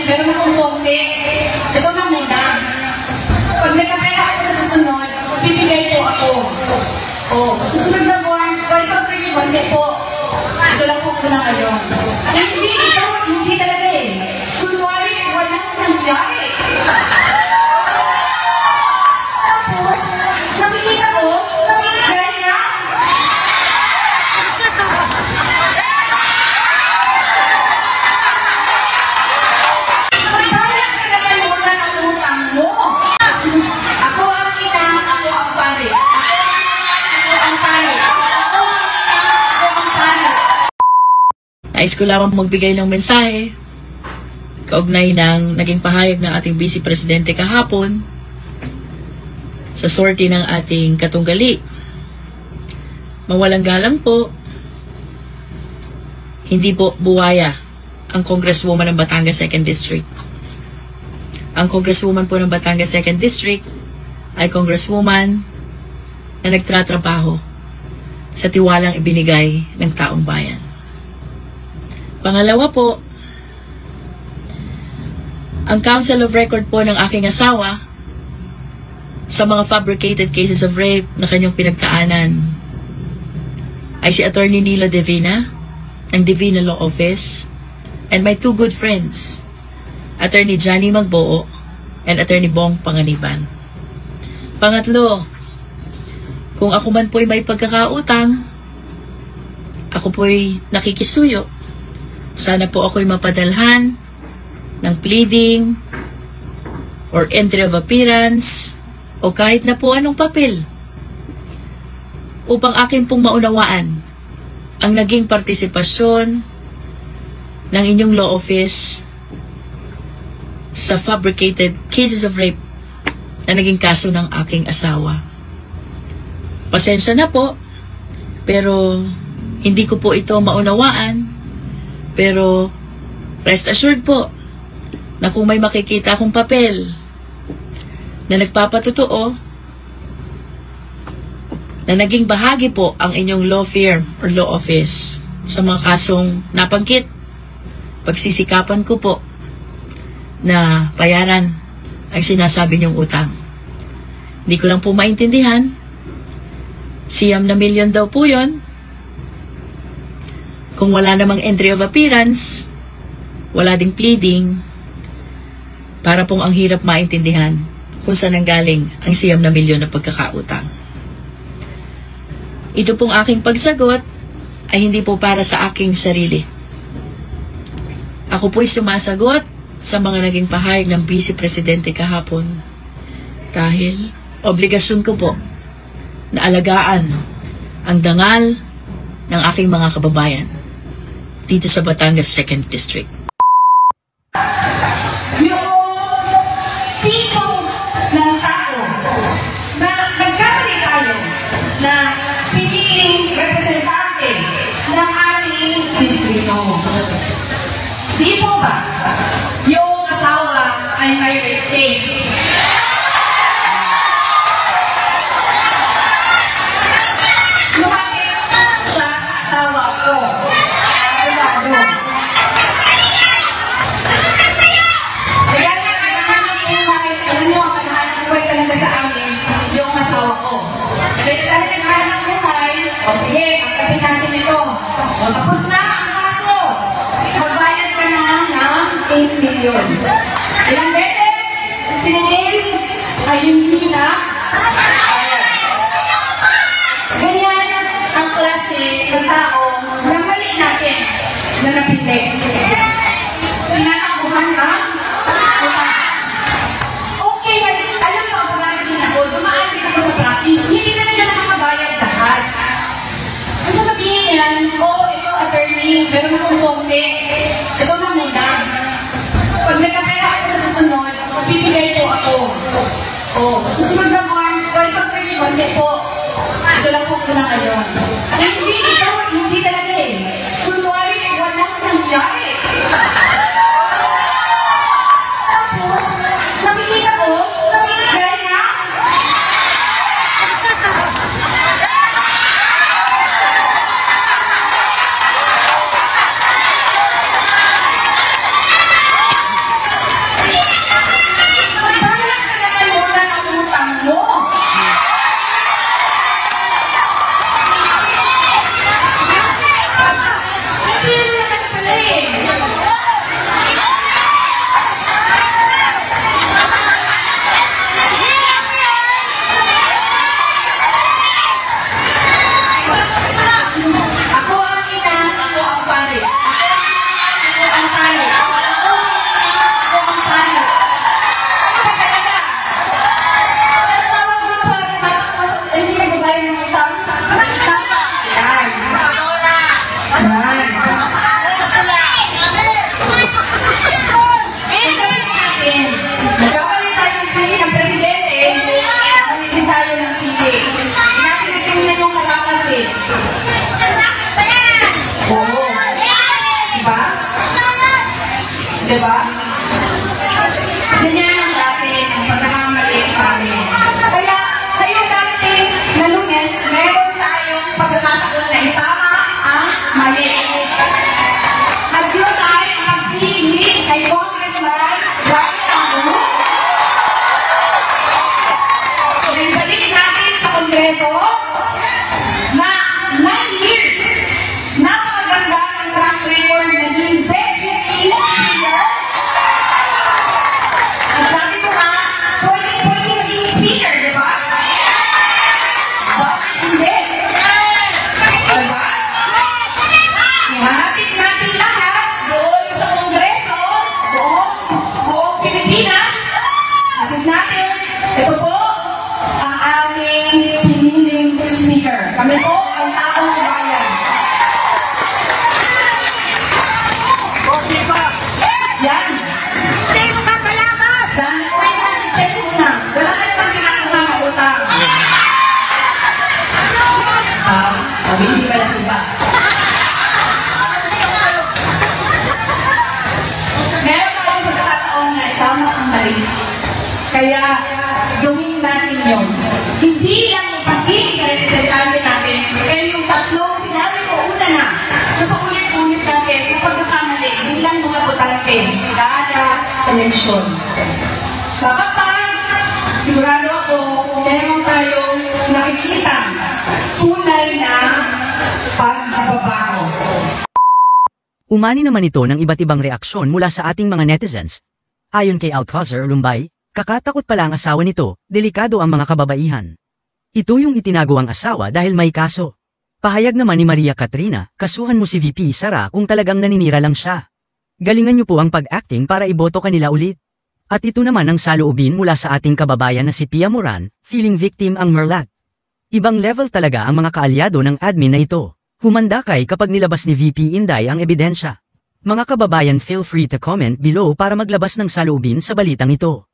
meron akong konti. Ito na muna. Pag nagkapera ako sa susunod, bibigay po ako. Sa susunod na buwan, kahit pag hindi po. Ito lang po muna ngayon. Hindi ito, hindi talaga eh. Kunwari, walang nangyari. Tapos, nakikita ko, namigay na. Magbayad ka na kayo muna ng utang mo. Ako ang ina, ako ang pare. Ako ang pare. Nais ko lamang magbigay ng mensahe kaugnay ng naging pahayag ng ating Vice Presidente kahapon sa sortie ng ating katunggali. Mawalang galang po, hindi po buwaya ang Congresswoman ng Batangas 2nd District. Ang Congresswoman po ng Batangas 2nd District ay Congresswoman na nagtratrabaho sa tiwalang ibinigay ng taong bayan. Pangalawa po, ang Council of Record po ng aking asawa sa mga fabricated cases of rape na kanyang pinagkaanan ay si Attorney Nilo Divina ng Divina Law Office and my two good friends, Attorney Johnny Magboo and Attorney Bong Panganiban. Pangatlo, kung ako man po'y may pagkakautang, ako po'y nakikisuyo. Sana po ako'y mapadalhan ng pleading or entry of appearance o kahit na po anong papel upang akin pong maunawaan ang naging partisipasyon ng inyong law office sa fabricated cases of rape na naging kaso ng aking asawa. Pasensya na po, pero hindi ko po ito maunawaan. Pero, rest assured po, na kung may makikita akong papel na nagpapatotoo na naging bahagi po ang inyong law firm or law office sa mga kasong nabanggit, pagsisikapan ko po na bayaran ang sinasabi niyong utang. Hindi ko lang po maintindihan, siyam na milyon daw po yun. Kung wala namang entry of appearance, wala ding pleading, para pong ang hirap maintindihan kung saan nanggaling ang siyam na milyon na pagkakautang. Ito pong aking pagsagot ay hindi po para sa aking sarili. Ako po'y sumasagot sa mga naging pahayag ng Vice Presidente kahapon dahil obligasyon ko po na alagaan ang dangal ng aking mga kababayan dito sa Batangas 2nd District. Yung tipo ng tao na nagkamali tayo na piniling representante ng ating distrito. Di po ba yung asawa ay may rape case? Lumapit siya sa asawa ko. O sige, pagkapit natin ito. O tapos na ang kaso. Magbayad ka na ng 8 million. Ilang beses siningil ay hindi na bayad. Ganyan ang klase ng tao na mali natin na napili. Tinatakbuhan lang. Okay, alam mo, abogado din ako, dumaan din ako sa practice. Hindi na lang nakakabayad lahat. Ang sasabihin yan, ito attorney, meron akong konti. Ito na muna. Pag nagkapera ako sa susunod, bibigay po ako. Sa susunod na buwan, kahit pag hindi po. Ito lang po muna ngayon. Hindi ito, hindi talaga eh. Kunwari, walang nangyari. Tapos, nakikita ko, namigay na. Di ba? Ganyan ang klase ng pagkakamali namin. Kaya, ngayong dating na Lunes, meron tayong pagkakataon na itama ang mali. At yun ay pagpili kay Congressman Rafi Ako. So, ibalik natin sa Kongreso na 9 years napakaganda ng track record naging deputy speaker. At sabi ko nga, pwede naging speaker, di ba? Bakit hindi? Diba? Ihanapit natin lahat doon sa Kongreso, buong Pilipinas. Hatid natin, ito po ang aming piniling speaker. Kami po ang taong bayan. Yan. Saan po yung check muna? Wala ka naman ginagawa ng utang. Hindi pala subas. Meron akong pagkakataon na itama ang mali. Kaya, gawin natin yun. Hindi lang yung pagpili sa representante natin, pero yung tatlong sinabi ko una na, napaulit-ulit natin, yung pagkakamali, hindi lang mga butante, kada eleksyon. Kapag sigurado ako, meron tayong nakikita tunay na pagbabago. Umani naman ito ng iba't ibang reaksyon mula sa ating mga netizens. Ayon kay Alcazar Lumbay, kakatakot pala ang asawa nito, delikado ang mga kababaihan. Ito yung itinago ang asawa dahil may kaso. Pahayag naman ni Maria Katrina, kasuhan mo si VP Sara kung talagang naninira lang siya. Galingan niyo po ang pag-acting para iboto kanila ulit. At ito naman ang saloobin mula sa ating kababayan na si Pia Moran, feeling victim ang Merlat. Ibang level talaga ang mga kaalyado ng admin na ito. Humanda kay kapag nilabas ni VP Inday ang ebidensya. Mga kababayan, feel free to comment below para maglabas ng saloobin sa balitang ito.